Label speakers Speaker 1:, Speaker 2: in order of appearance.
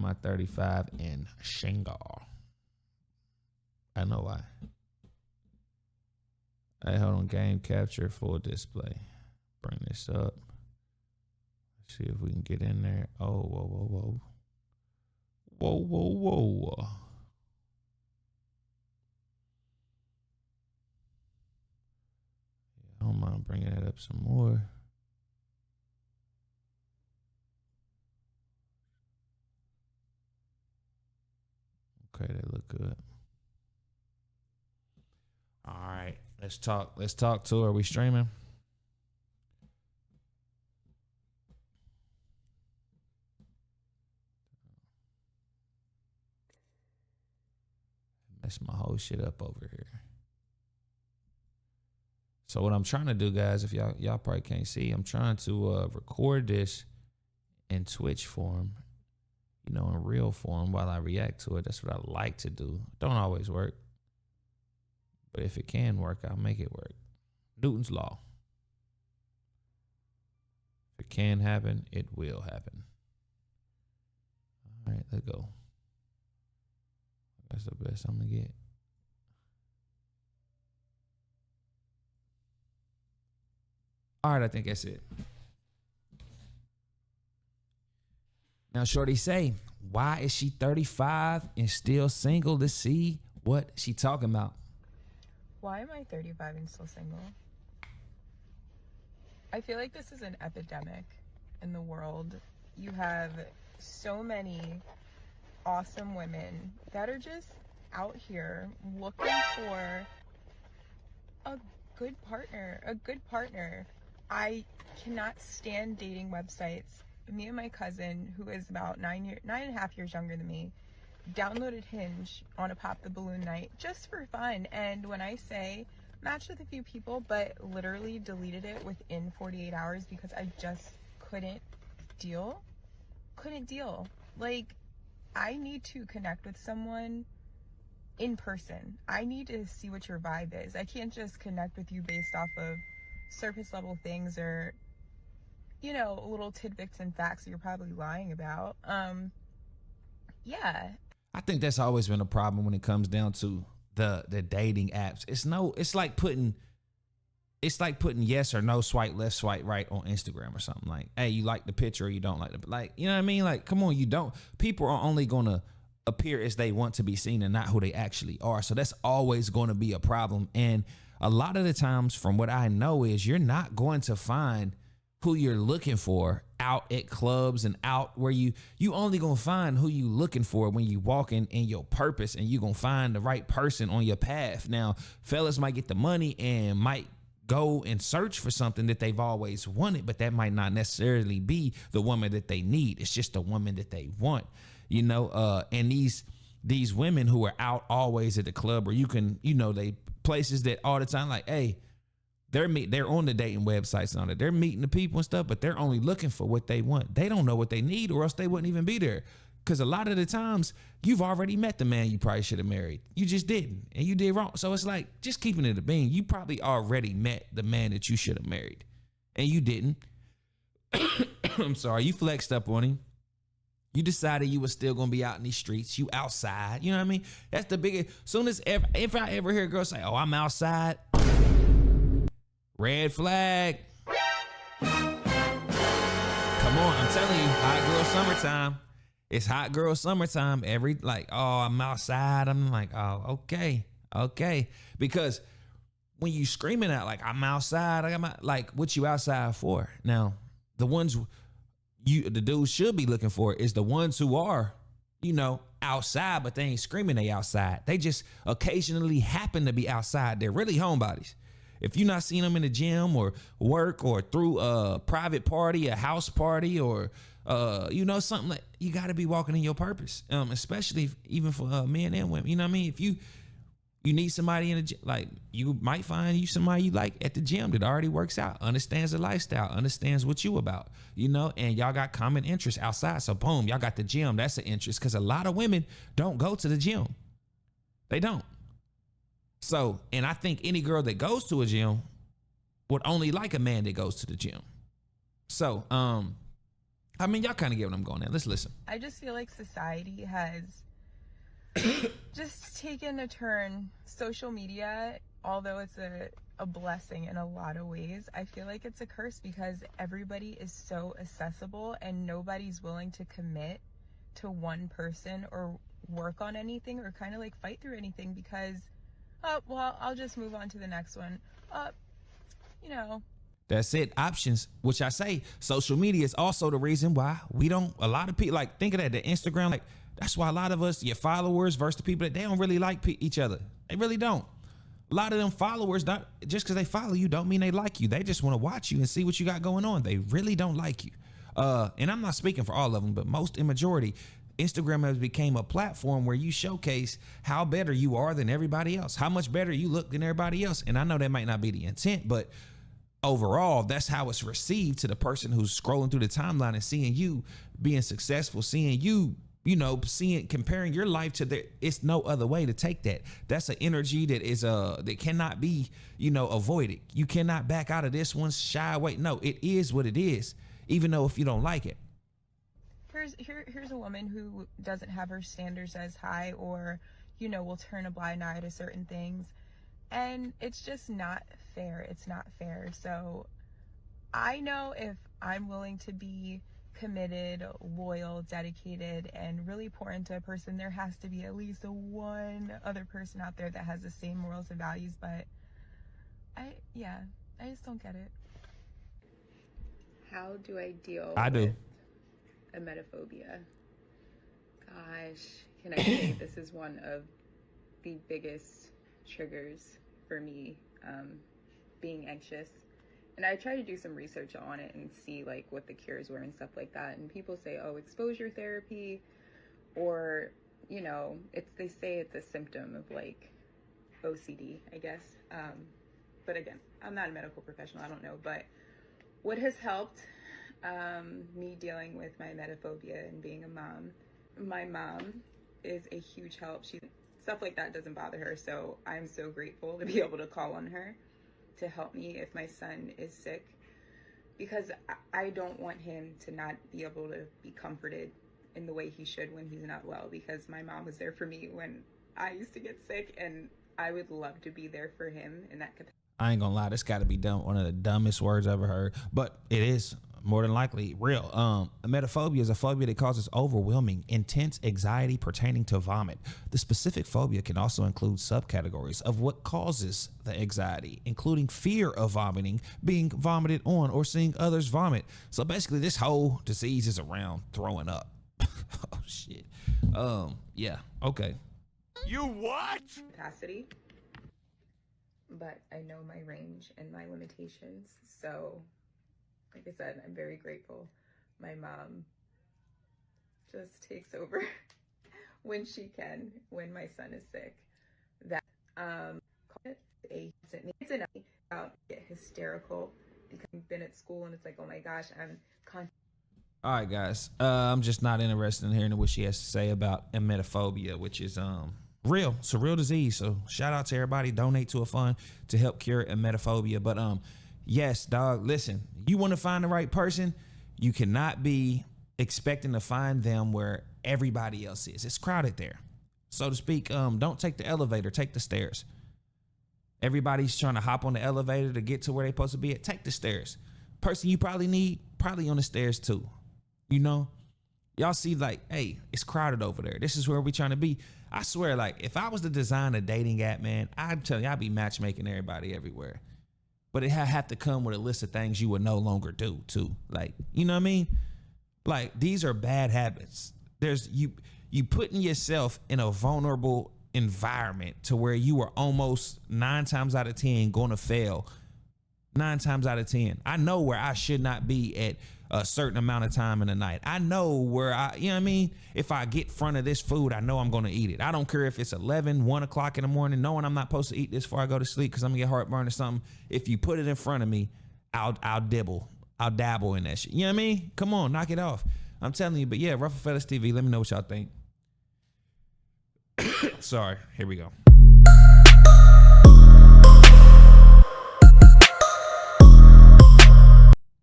Speaker 1: am I 35 and single? I know why. Hey, hold on. Game capture full display. Bring this up. See if we can get in there. Oh, whoa, whoa, whoa. Whoa, whoa, whoa. I don't mind bringing that up some more. Okay, they look good. All right, let's talk. Let's talk to her. Are we streaming? Mess my whole shit up over here. So what I'm trying to do, guys, if y'all probably can't see, I'm trying to record this in Twitch form, you know, in real form while I react to it. That's what I like to do. Don't always work, but if it can work, I'll make it work. Newton's law. If it can happen, it will happen. All right, let's go. That's the best I'm gonna get. All right, I think that's it. Now, shorty say, why is she 35 and still single? Let's see what she talking about.
Speaker 2: Why am I 35 and still single? I feel like this is an epidemic in the world. You have so many awesome women that are just out here looking for a good partner. I cannot stand dating websites. Me and my cousin, who is about 9.5 years younger than me, downloaded Hinge on a pop the balloon night just for fun. And when I say matched with a few people, but literally deleted it within 48 hours because I just couldn't deal. Like, I need to connect with someone in person. I need to see what your vibe is. I can't just connect with you based off of surface level things or, you know, little tidbits and facts that you're probably lying about. Yeah.
Speaker 1: I think that's always been a problem when it comes down to the dating apps. It's like putting yes or no, swipe left, swipe right on Instagram or something. Like, hey, you like the picture or you don't like the, like, you know what I mean? Like, come on, you don't. People are only gonna appear as they want to be seen and not who they actually are. So that's always going to be a problem. And a lot of the times, from what I know, is you're not going to find who you're looking for out at clubs and out where you only gonna find who you looking for when you walking in your purpose, and you gonna find the right person on your path. Now, fellas might get the money and might go and search for something that they've always wanted, but that might not necessarily be the woman that they need. It's just the woman that they want, you know. And these women who are out always at the club, or you can, you know, they places that all the time, like, hey, they're on the dating websites and all that. They're meeting the people and stuff, but they're only looking for what they want. They don't know what they need, or else they wouldn't even be there. Because a lot of the times, you've already met the man you probably should have married. You just didn't, and you did wrong. So it's like, just keeping it a bean, you probably already met the man that you should have married, and you didn't. I'm sorry, you flexed up on him. You decided you were still gonna be out in these streets. You outside, you know what I mean? That's the biggest. Soon as if I ever hear a girl say, "Oh, I'm outside," red flag. Come on, I'm telling you, hot girl summertime. It's hot girl summertime. Oh, I'm outside. I'm like, oh, okay. Because when you screaming out like I'm outside, like what you outside for? Now, the ones the dudes should be looking for is the ones who are, you know, outside, but they ain't screaming they outside. They just occasionally happen to be outside. They're really homebodies. If you're not seeing them in the gym or work or through a private party, a house party, or you know, something like, you got to be walking in your purpose, especially even for men and women. You know what I mean? If you need somebody in the gym, like, you might find you somebody you like at the gym that already works out, understands the lifestyle, understands what you about, you know, and y'all got common interests outside. So boom, y'all got the gym. That's an interest, because a lot of women don't go to the gym. They don't. So, and I think any girl that goes to a gym would only like a man that goes to the gym. So, I mean, y'all kind of get what I'm going at. Let's listen.
Speaker 2: I just feel like society has just taken a turn. Social media, although it's a blessing in a lot of ways, I feel like it's a curse because everybody is so accessible and nobody's willing to commit to one person or work on anything or kind of like fight through anything because, oh, well, I'll just move on to the next one. You know.
Speaker 1: That's it. Options, which I say social media is also the reason why we don't, a lot of people, like, think of that, the Instagram, like, that's why a lot of us, your followers versus the people that they don't really like each other. They really don't. A lot of them followers, not just because they follow you don't mean they like you. They just want to watch you and see what you got going on. They really don't like you. And I'm not speaking for all of them, but most in majority, Instagram has become a platform where you showcase how better you are than everybody else, how much better you look than everybody else. And I know that might not be the intent, but overall, that's how it's received to the person who's scrolling through the timeline and seeing you being successful, seeing you, comparing your life to their. It's no other way to take that. That's an energy that is that cannot be, avoided. You cannot back out of this one, shy away. No, it is what it is, even though if you don't like it.
Speaker 2: Here's a woman who doesn't have her standards as high or, will turn a blind eye to certain things. And it's just not fair. It's not fair. So I know if I'm willing to be committed, loyal, dedicated, and really pour into a person, there has to be at least one other person out there that has the same morals and values. But I just don't get it. How do I deal with emetophobia? Gosh, can I say this is one of the biggest triggers for me, being anxious. And I try to do some research on it and see like what the cures were and stuff like that. And people say, oh, exposure therapy, or, they say it's a symptom of like OCD, I guess. But again, I'm not a medical professional. I don't know. But what has helped me dealing with my emetophobia and being a mom, my mom is a huge help. Stuff like that doesn't bother her, so I'm so grateful to be able to call on her to help me if my son is sick, because I don't want him to not be able to be comforted in the way he should when he's not well, because my mom was there for me when I used to get sick, and I would love to be there for him in that capacity.
Speaker 1: I ain't gonna lie, this gotta be one of the dumbest words I ever heard, but it is more than likely real. Emetophobia is a phobia that causes overwhelming, intense anxiety pertaining to vomit. The specific phobia can also include subcategories of what causes the anxiety, including fear of vomiting, being vomited on, or seeing others vomit. So basically, this whole disease is around throwing up. Oh shit. Yeah. Okay.
Speaker 3: You what?
Speaker 2: Capacity. But I know my range and my limitations, so. Like I said, I'm very grateful. My mom just takes over when she can, when my son is sick. That it's about get hysterical because I've been at school and it's like, oh my gosh,
Speaker 1: All right, guys. I'm just not interested in hearing what she has to say about emetophobia, which is real. It's a real disease. So shout out to everybody. Donate to a fund to help cure emetophobia. But yes, dog, listen, you want to find the right person, you cannot be expecting to find them where everybody else is. It's crowded there, so to speak. Don't take the elevator, take the stairs. Everybody's trying to hop on the elevator to get to where they're supposed to be at. Take the stairs. Person you probably need, probably on the stairs too. Y'all see, like, hey, it's crowded over there. This is where we trying to be. I swear, like, if I was to design a dating app, man, I'd tell you, I'd be matchmaking everybody everywhere. But it have to come with a list of things you would no longer do too. Like, you know what I mean? Like, these are bad habits. There's you putting yourself in a vulnerable environment to where you are almost 9 times out of 10 going to fail. 9 times out of 10. I know where I should not be at a certain amount of time in the night. I know where if I get in front of this food, I know I'm going to eat it. I don't care if it's 11, 1 o'clock in the morning, knowing I'm not supposed to eat this before I go to sleep because I'm going to get heartburn or something. If you put it in front of me, I'll dabble in that shit. You know what I mean? Come on, knock it off. I'm telling you. But yeah, Ruffle Fellas TV, let me know what y'all think. Sorry, here we go.